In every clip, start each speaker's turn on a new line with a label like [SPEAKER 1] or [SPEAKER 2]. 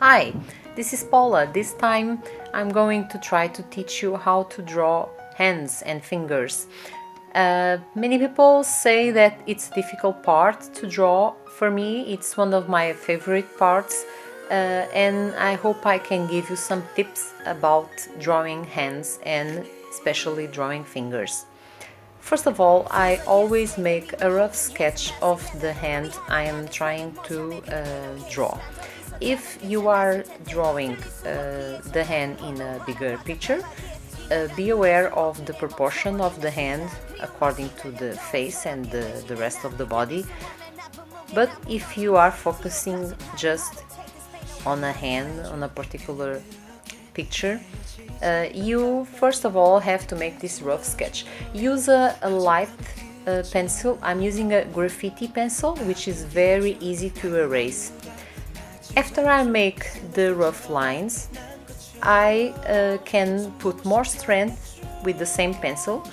[SPEAKER 1] Hi, this is Paula. This time I'm going to try to teach you how to draw hands and fingers. Many people say that it's a difficult part to draw. For me, it's one of my favorite parts, and I hope I can give you some tips about drawing hands and especially drawing fingers. First of all, I always make a rough sketch of the hand I am trying to draw. If you are drawing the hand in a bigger picture, be aware of the proportion of the hand according to the face and the rest of the body. But if you are focusing just on a hand, on a particular picture, you first of all have to make this rough sketch. Use a light pencil. I'm using a graffiti pencil, which is very easy to erase. After I make the rough lines, I can put more strength with the same pencil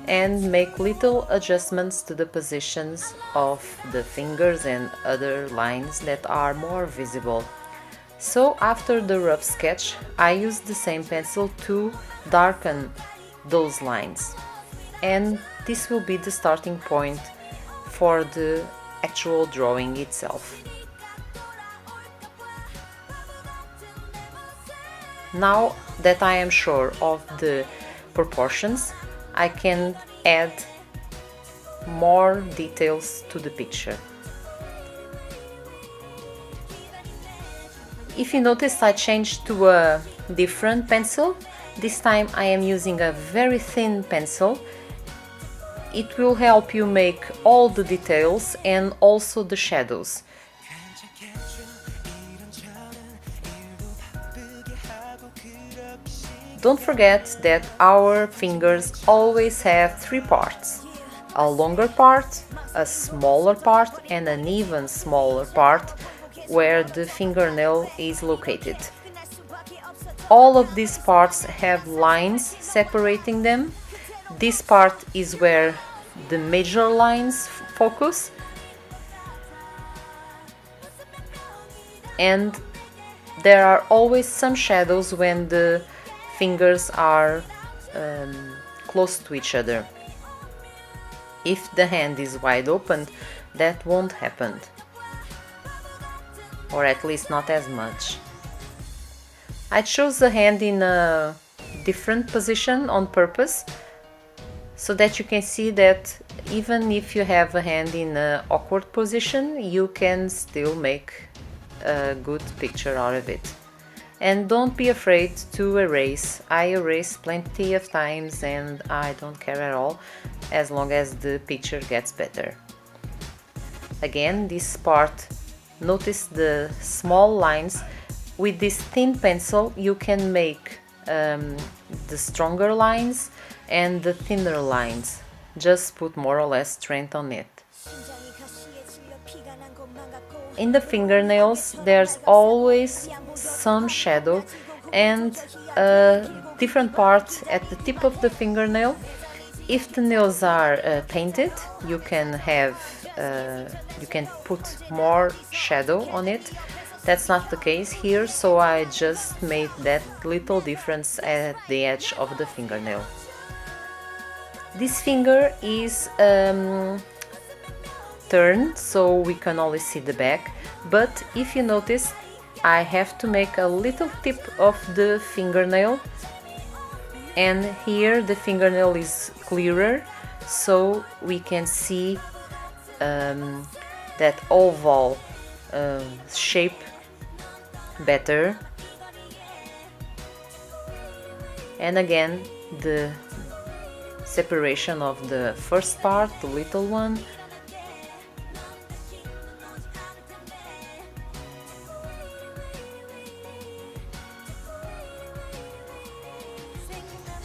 [SPEAKER 1] and make little adjustments to the positions of the fingers and other lines that are more visible. So after the rough sketch, I use the same pencil to darken those lines. And this will be the starting point for the actual drawing itself. Now that I am sure of the proportions, I can add more details to the picture. If you notice, I changed to a different pencil. This time I am using a very thin pencil. It will help you make all the details and also the shadows. Don't forget that our fingers always have three parts: a longer part, a smaller part, and an even smaller part where the fingernail is located. All of these parts have lines separating them. This part is where the major lines focus, and there are always some shadows when the fingers are close to each other. If the hand is wide open, that won't happen, or at least not as much. I chose the hand in a different position on purpose so that you can see that even if you have a hand in an awkward position, you can still make a good picture out of it. And don't be afraid to erase. I erase plenty of times and I don't care at all, as long as the picture gets better. Again, this part, notice the small lines. With this thin pencil you can make the stronger lines and the thinner lines. Just put more or less strength on it. In the fingernails there's always some shadow and a different part at the tip of the fingernail. If the nails are painted, you can put more shadow on it. That's not the case here, so I just made that little difference at the edge of the fingernail. This finger is turned, so we can only see the back, but if you notice, I have to make a little tip of the fingernail, and here the fingernail is clearer, so we can see that oval shape better. And again, the separation of the first part, the little one,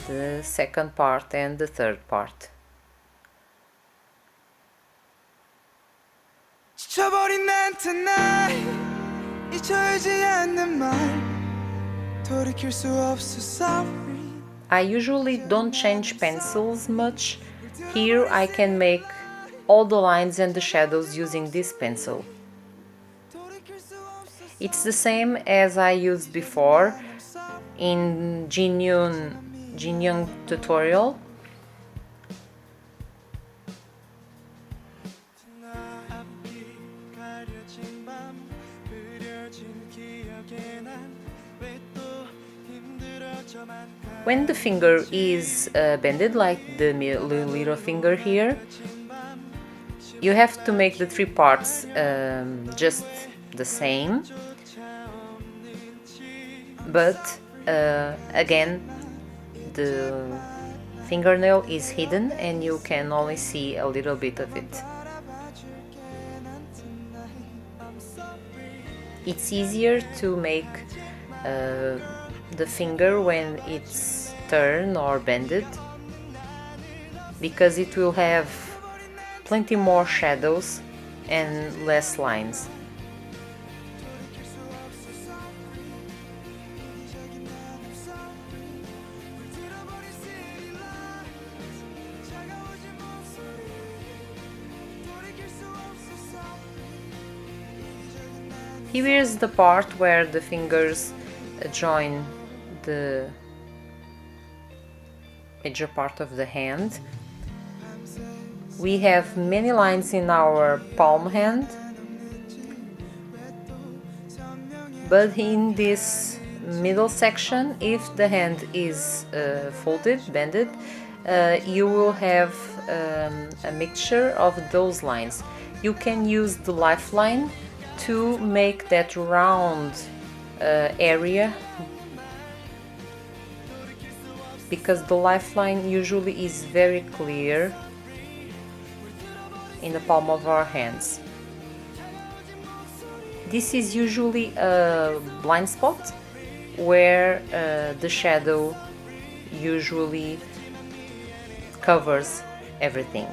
[SPEAKER 1] the second part and the third part. I usually don't change pencils much. Here I can make all the lines and the shadows using this pencil. It's the same as I used before in Jinyun tutorial. When the finger is bended, like the little finger here, you have to make the three parts just the same, but again the fingernail is hidden and you can only see a little bit of it. It's easier to make the finger when it's turned or bended, because it will have plenty more shadows and less lines. Here is the part where the fingers join the major part of the hand. We have many lines in our palm hand, but in this middle section, if the hand is folded, bended, you will have a mixture of those lines. You can use the lifeline to make that round area, because the lifeline usually is very clear in the palm of our hands. This is usually a blind spot where the shadow usually covers everything.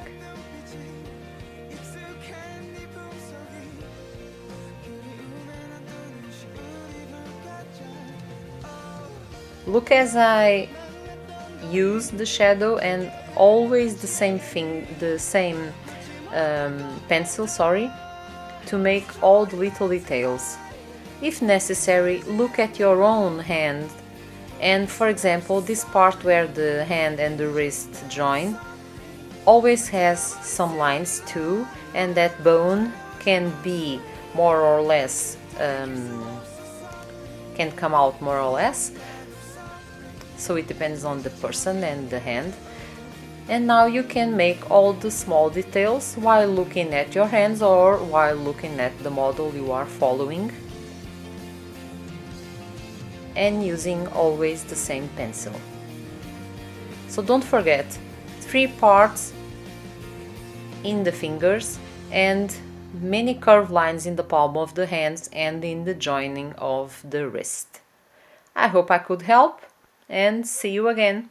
[SPEAKER 1] Look as I use the shadow, and always the same thing, the same pencil, to make all the little details. If necessary, look at your own hand, and for example, this part where the hand and the wrist join always has some lines too, and that bone can be more or less, can come out more or less, so it depends on the person and the hand. And now you can make all the small details while looking at your hands or while looking at the model you are following, and using always the same pencil. So don't forget, 3 parts in the fingers and many curved lines in the palm of the hands and in the joining of the wrist. I hope I could help, and see you again.